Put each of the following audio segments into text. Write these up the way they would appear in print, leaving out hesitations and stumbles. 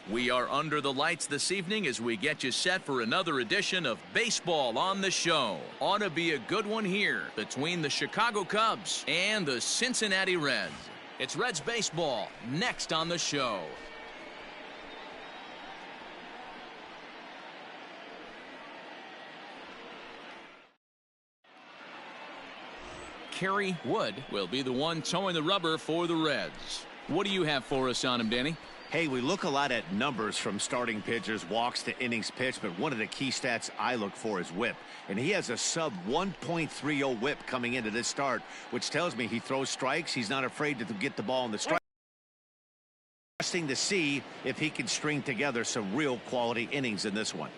We are under the lights this evening as we get you set for another edition of Baseball on the Show. Ought to be a good one here between the Chicago Cubs and the Cincinnati Reds. It's Reds baseball next on the show. Kerry Wood will be the one towing the rubber for the Reds. What do you have for us on him, Danny? Hey, we look a lot at numbers from starting pitchers, walks to innings pitched, but one of the key stats I look for is whip. And he has a sub 1.30 whip coming into this start, which tells me he throws strikes. He's not afraid to get the ball in the strike. Interesting to see if he can string together some real quality innings in this one.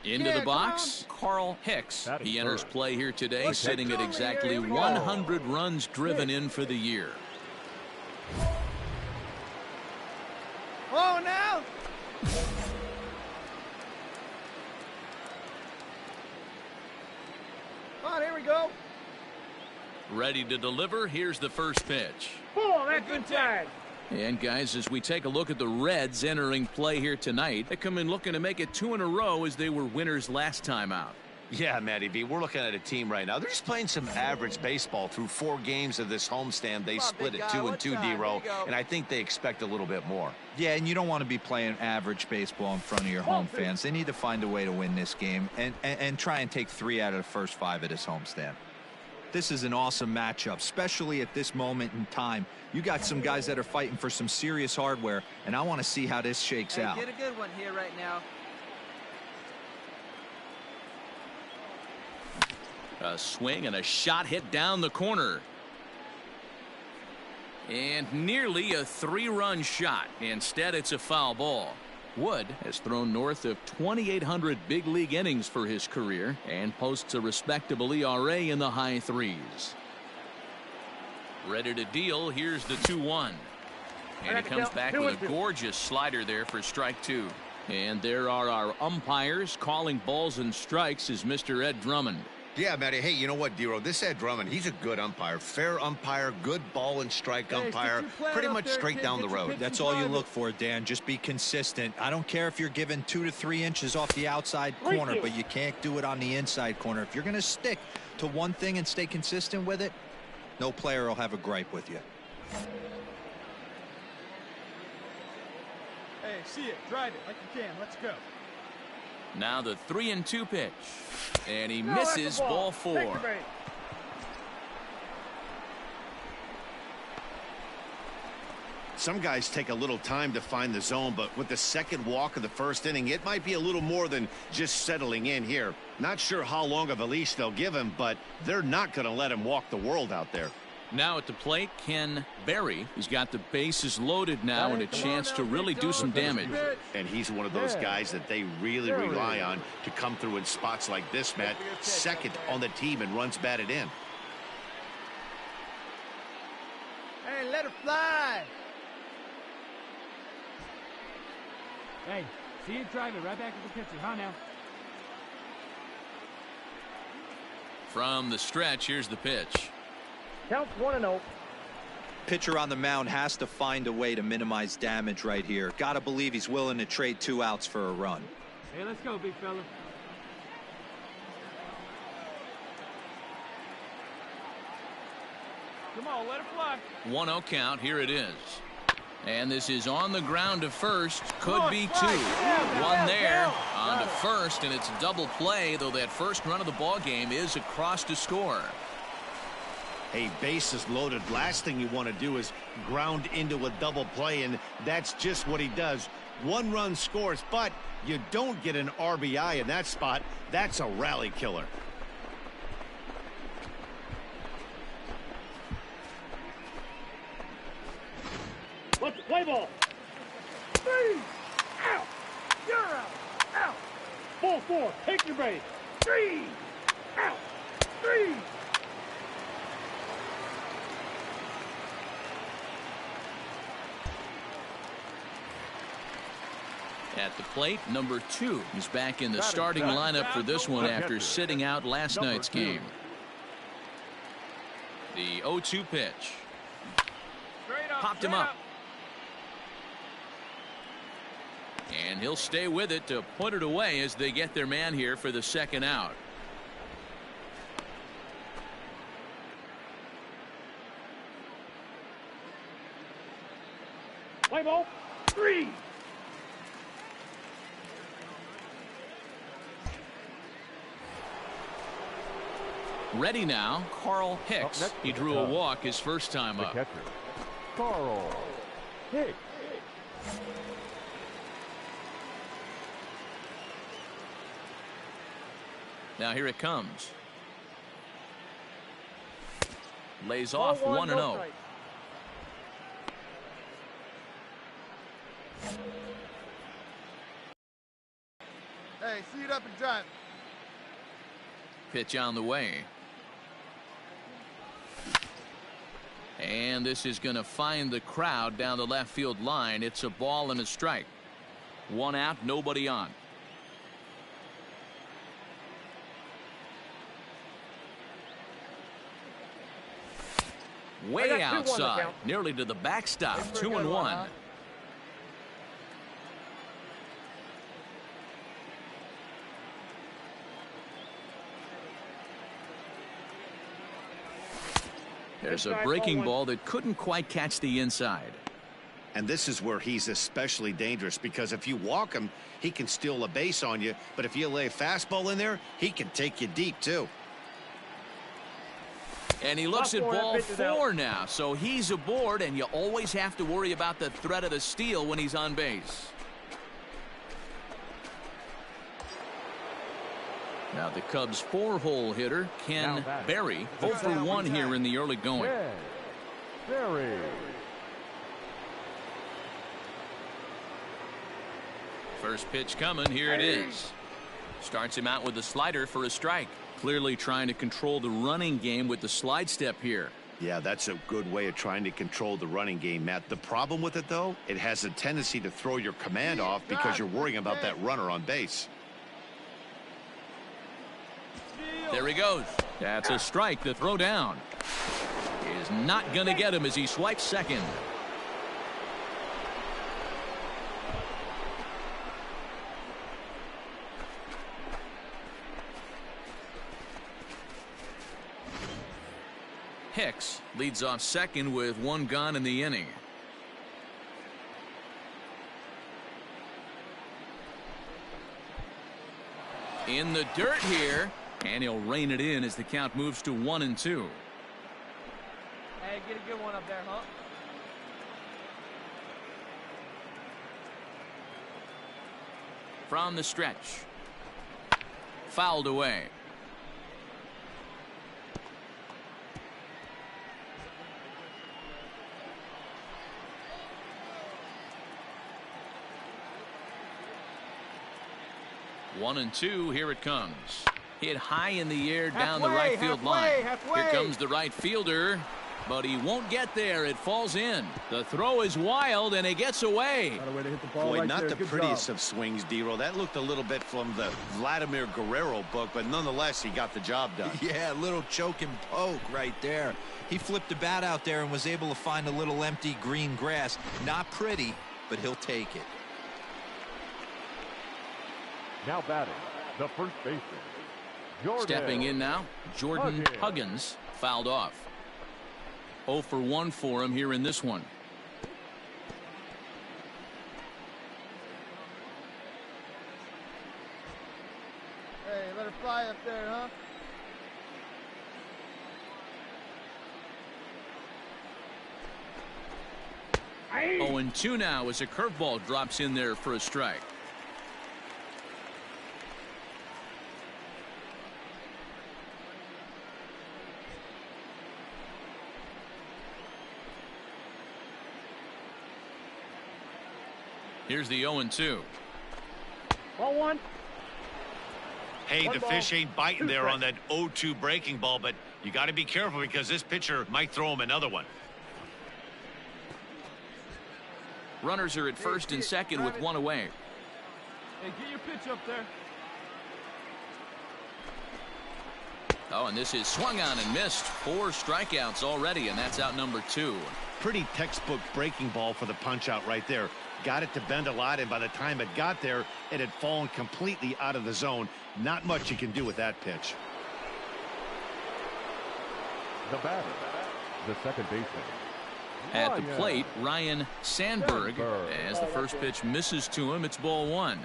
Into the box, Carl Hicks. He enters play here today, sitting at exactly 100 runs driven in for the year. Oh, now. Oh, here we go. Ready to deliver. Here's the first pitch. Oh, that's good tag. And guys, as we take a look at the Reds entering play here tonight, they come in looking to make it 2 in a row as they were winners last time out. Yeah, Matty B, we're looking at a team right now. They're just playing some average baseball through 4 games of this homestand. They split it 2-2, D-Row, and I think they expect a little bit more. Yeah, and you don't want to be playing average baseball in front of your home fans. They need to find a way to win this game and try and take 3 out of the first 5 of this homestand. This is an awesome matchup, especially at this moment in time. You got some guys that are fighting for some serious hardware, and I want to see how this shakes out. Get a good one here right now. A swing and a shot hit down the corner. And nearly a 3-run shot. Instead, it's a foul ball. Wood has thrown north of 2,800 big league innings for his career and posts a respectable ERA in the high 3s. Ready to deal. Here's the 2-1. And he comes back with a gorgeous slider there for strike 2. And there are our umpires calling balls and strikes is Mr. Ed Drummond. Yeah, Matty. Hey, you know what, D-Row? This Ed Drummond, he's a good umpire. Fair umpire, good ball and strike umpire. Pretty much straight down the road. That's all you look for, Dan. Just be consistent. I don't care if you're given 2 to 3 inches off the outside corner, but you can't do it on the inside corner. If you're going to stick to one thing and stay consistent with it, no player will have a gripe with you. Hey, see it. Drive it like you can. Let's go. Now the 3-2 pitch. And he misses ball 4. Some guys take a little time to find the zone, but with the second walk of the first inning, it might be a little more than just settling in here. Not sure how long of a leash they'll give him, but they're not going to let him walk the world out there. Now at the plate, Ken Berry. He's got the bases loaded now and a chance to really do some damage. And he's one of those guys that they really rely on to come through in spots like this, Matt. Second on the team and runs batted in. Hey, let it fly. Hey, see you drive it right back to the pitcher, huh now? From the stretch, here's the pitch. Count 1-0. Pitcher on the mound has to find a way to minimize damage right here. Got to believe he's willing to trade 2 outs for a run. Hey, let's go, big fella. Come on, let it fly. 1-0 count. Here it is. And this is on the ground to first. Could be 2. One there on to first, and it's a double play, though that first run of the ball game is across to score. Hey, bases loaded. Last thing you want to do is ground into a double play, and that's just what he does. 1 run scores, but you don't get an RBI in that spot. That's a rally killer. Let's play ball. 3. Out. You're out. Out. Ball 4. Take your base. 3. Out. 3. At the plate, number 2 is back in the starting lineup for this one after sitting out last night's game. The 0-2 pitch. Popped him up. And he'll stay with it to put it away as they get their man here for the second out. Play ball. 3. Ready now, Carl Hicks. He drew a walk his first time up. Catcher, Carl Hicks. Now here it comes. Lays off 1-0. Hey, see it up and drive. Pitch on the way. And this is going to find the crowd down the left field line. It's a ball and a strike. 1 out, nobody on. Way outside, nearly to the backstop. 2-1. There's a breaking ball that couldn't quite catch the inside. And this is where he's especially dangerous, because if you walk him, he can steal a base on you. But if you lay a fastball in there, he can take you deep, too. And he looks at ball 4 now, so he's aboard, and you always have to worry about the threat of the steal when he's on base. Now the Cubs' 4-hole hitter, Ken Berry, 0 for 1 here in the early going. Berry. First pitch coming, here it is. Starts him out with a slider for a strike. Clearly trying to control the running game with the slide step here. Yeah, that's a good way of trying to control the running game, Matt. The problem with it, though, it has a tendency to throw your command off because you're worrying about that runner on base. There he goes. That's a strike. The throw down is not going to get him as he swipes second. Hicks leads off second with 1 gone in the inning. In the dirt here, and he'll rein it in as the count moves to 1-2. Hey, get a good one up there, huh? From the stretch. Fouled away. One and two, here it comes. Hit high in the air down the right field line. Here comes the right fielder, but he won't get there. It falls in. The throw is wild, and it gets away. Got a way to hit the ball. Boy, right not there. the Good prettiest job. of swings, D-Roll. That looked a little bit from the Vladimir Guerrero book, but nonetheless, he got the job done. Yeah, a little choke and poke right there. He flipped the bat out there and was able to find a little empty green grass. Not pretty, but he'll take it. Now batting, the first baseman, Jordan. Stepping in now, Jordan Huggins fouled off. 0 for 1 for him here in this one. Hey, let her fly up there, huh? Hey. 0-2 now as a curveball drops in there for a strike. Here's the 0-2. Ball 1. Hey, One the ball, fish ain't biting 2 there on strikes. that 0-2 breaking ball, but you got to be careful because this pitcher might throw him another one. Runners are at first and second with 1 away. Hey, get your pitch up there. Oh, and this is swung on and missed. 4 strikeouts already, and that's out number 2. Pretty textbook breaking ball for the punch out right there. Got it to bend a lot, and by the time it got there, it had fallen completely out of the zone. Not much you can do with that pitch. The batter, the second baseman. At the plate, Ryan Sandberg. As the first pitch misses to him, it's ball 1.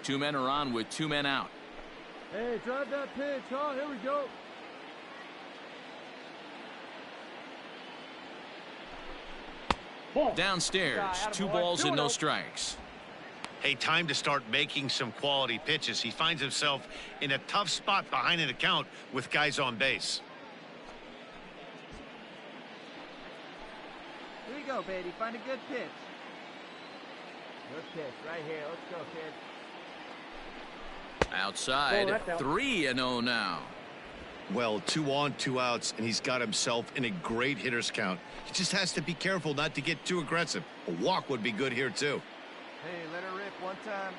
2 men are on with 2 men out. Hey, drive that pitch, huh? Here we go. Downstairs, 2 balls and no strikes. Hey, time to start making some quality pitches. He finds himself in a tough spot behind an account with guys on base. Here you go, baby. Find a good pitch. Good pitch right here. Let's go, kid. Outside, Oh, that's out. 3-0 now. Well, 2 on, 2 outs, and he's got himself in a great hitter's count. He just has to be careful not to get too aggressive. A walk would be good here, too. Hey, let her rip one time.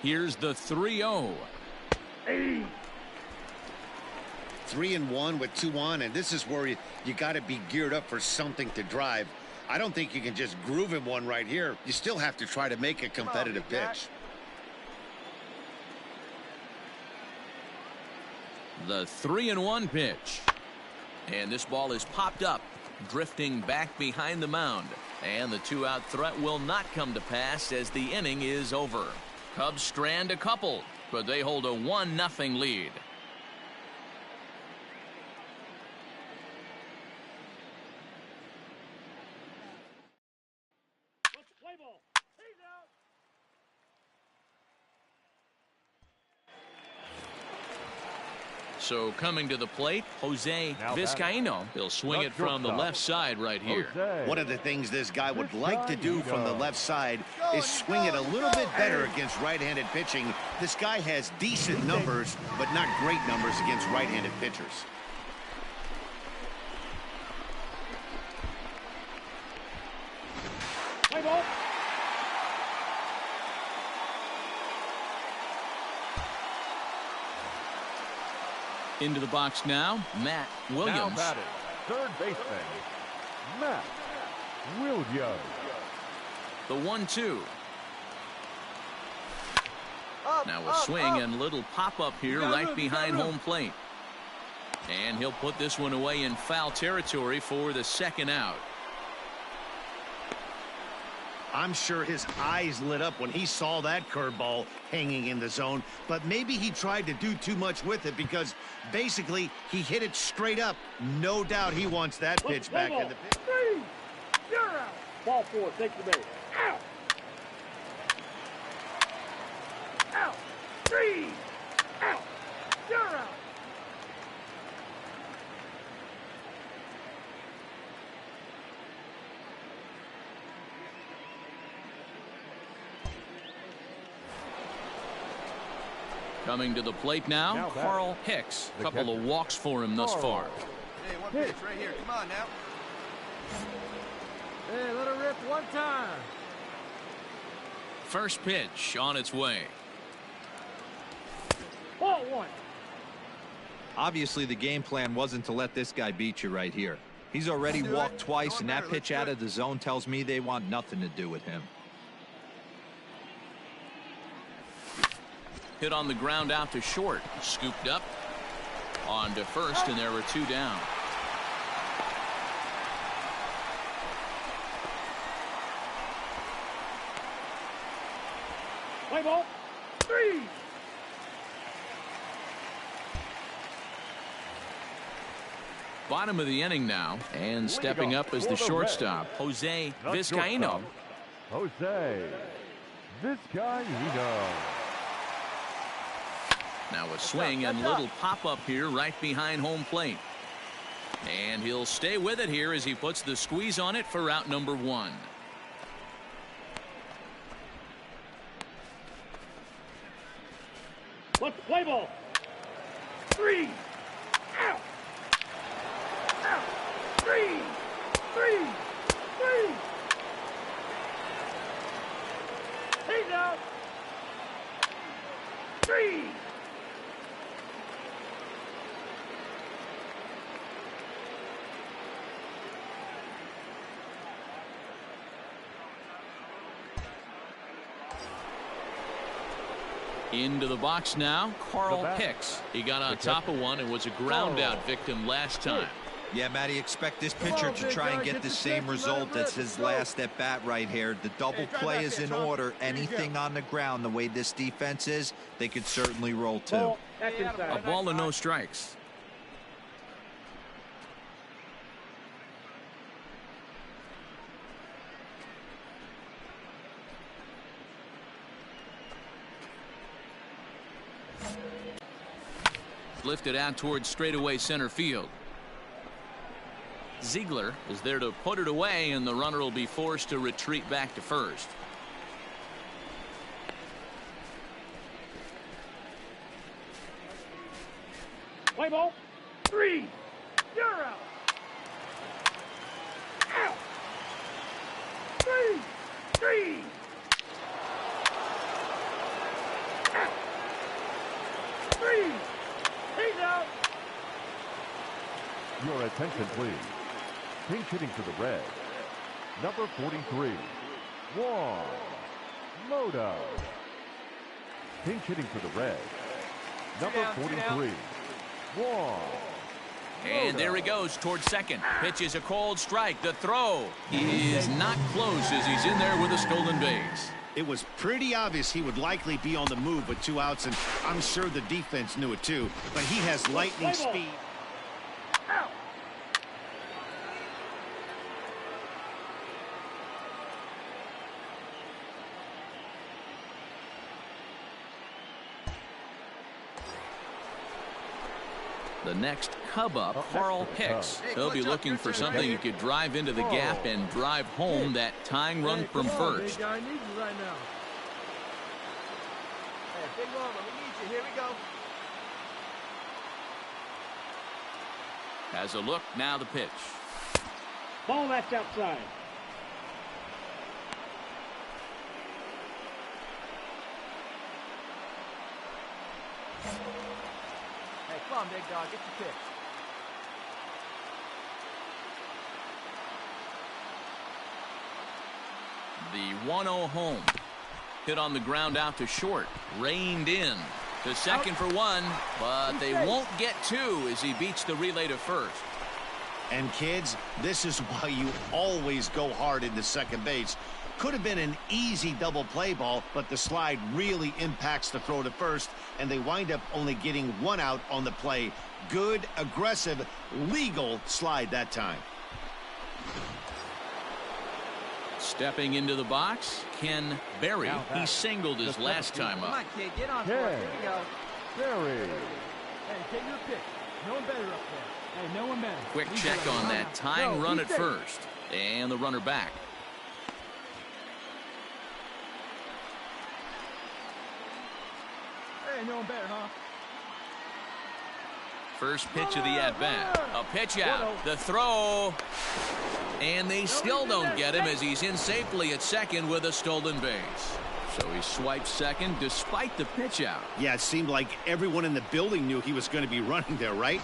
Here's the 3-0. 3-1 with 2 on, and this is where you got to be geared up for something to drive. I don't think you can just groove him one right here. You still have to try to make a competitive pitch. The 3-1 pitch. And this ball is popped up, drifting back behind the mound. And the 2-out threat will not come to pass as the inning is over. Cubs strand a couple, but they hold a 1-0 lead. Play ball. He's out. So coming to the plate, Jose Now Vizcaíno. He'll swing it from the left side right here. One of the things this guy would like to do from the left side is swing it a little bit better against right-handed pitching. This guy has decent numbers, but not great numbers against right-handed pitchers. Play ball. Into the box now, Matt Now Williams. batting, third baseman, Matt Williams. The 1-2. Now a swing and little pop-up here right behind home plate. And he'll put this one away in foul territory for the 2nd out. I'm sure his eyes lit up when he saw that curveball hanging in the zone, but maybe he tried to do too much with it because basically he hit it straight up. No doubt he wants that pitch back in the pit. 3. You're out. Ball 4. Take the base. Out. Out. 3. Out. You're out. Coming to the plate now, Now batting, Carl Hicks. the Couple of catcher. walks for him thus far. Hey, one pitch right here. Come on now. Hey, let her rip one time. First pitch on its way. Ball 1. Obviously, the game plan wasn't to let this guy beat you right here. He's already walked twice, and that pitch out of the zone tells me they want nothing to do with him. Hit on the ground out to short. Scooped up. On to first, and there were 2 down. Play ball. 3. Bottom of the inning now, and stepping up as the shortstop, Jose Vizcaíno. Jose Vizcaíno. Now a swing and little pop-up here right behind home plate. And he'll stay with it here as he puts the squeeze on it for out number 1. Let's play ball. 3. Out. Out. 3. 3. 3. Into the box now, Carl Hicks. He got on top of one and was a ground out victim last time. Yeah, Matty, expect this pitcher to try and get the same result as his last at bat right here. The double play is in order. Anything on the ground, the way this defense is, they could certainly roll too. A ball and no strikes. Lifted out towards straightaway center field. Ziegler is there to put it away, and the runner will be forced to retreat back to first. Play ball. 3. You're out. Out. 3. Out. 3. He's out. Your attention, please. Pinch hitting for the Reds. Number 43, Juan Moda. Pinch hitting for the Reds. Number 43, Juan. And there he goes towards second. Pitch is a cold strike. The throw is not close as he's in there with a stolen base. It was pretty obvious he would likely be on the move with 2 outs, and I'm sure the defense knew it too, but he has lightning speed. Out. The next Cub up, Carl Hicks. He'll be looking for something he could drive into the gap and drive home that tying run from first. Hey, big Mama, we need you. Here we go. Has a look, now the pitch. Ball that's outside. Hey, come on, big dog. Get the pitch. The 1-0 home. Hit on the ground out to short. Reined in. To second for 1, but they won't get 2 as he beats the relay to first. And kids, this is why you always go hard into second base. Could have been an easy double play ball, but the slide really impacts the throw to first, and they wind up only getting 1 out on the play. Good, aggressive, legal slide that time. Stepping into the box, Ken Berry. He singled his last time Come up. on, kid. Get on for it. Here we go. Berry. Hey, take your pick. No one better up there. Hey, no one better. Quick He's check got it. on that tying run at first. And the runner back. Hey, no one better, huh? First pitch of the at-bat. A pitch out. The throw. And they still don't get him as he's in safely at second with a stolen base. So he swipes second despite the pitch out. Yeah, it seemed like everyone in the building knew he was going to be running there, right?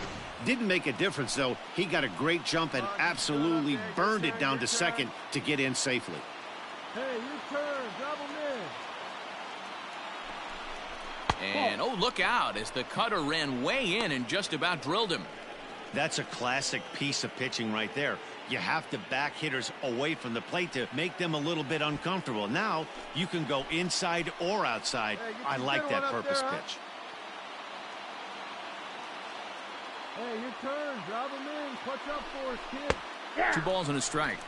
Didn't make a difference, though. He got a great jump and absolutely burned it down to second to get in safely. Hey, your turn. Drop him in. And, oh, look out as the cutter ran way in and just about drilled him. That's a classic piece of pitching right there. You have to back hitters away from the plate to make them a little bit uncomfortable. Now you can go inside or outside. I like that purpose pitch. Hey, your turn. Drop him in. Clutch up for us, kid. Yeah. 2 balls and a strike.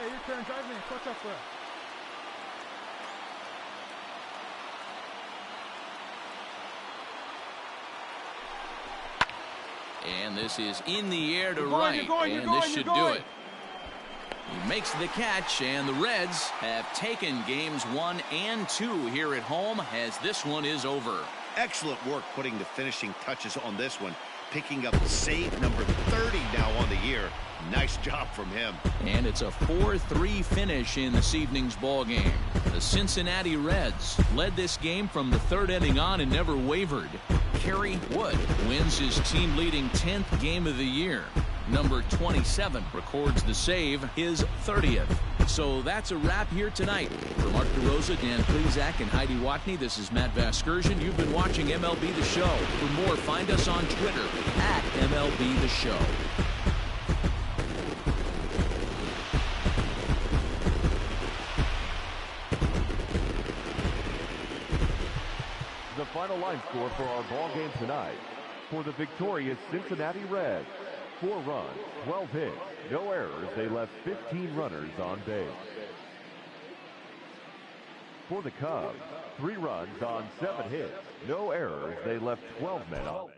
Hey, your turn. Drive him in. Clutch up for us. And this is in the air to right, and this should do it. He makes the catch, and the Reds have taken games 1 and 2 here at home as this one is over. Excellent work putting the finishing touches on this one, picking up save number 30 now on the year. Nice job from him. And it's a 4-3 finish in this evening's ball game. The Cincinnati Reds led this game from the 3rd inning on and never wavered. Kerry Wood wins his team-leading 10th game of the year. Number 27 records the save, his 30th. So that's a wrap here tonight. For Mark DeRosa, Dan Plezak, and Heidi Watney, this is Matt Vasgersian. You've been watching MLB The Show. For more, find us on Twitter at MLB The Show. The final line score for our ball game tonight. For the victorious Cincinnati Reds, 4 runs, 12 hits, no errors. They left 15 runners on base. For the Cubs, 3 runs on 7 hits, no errors. They left 12 men on base.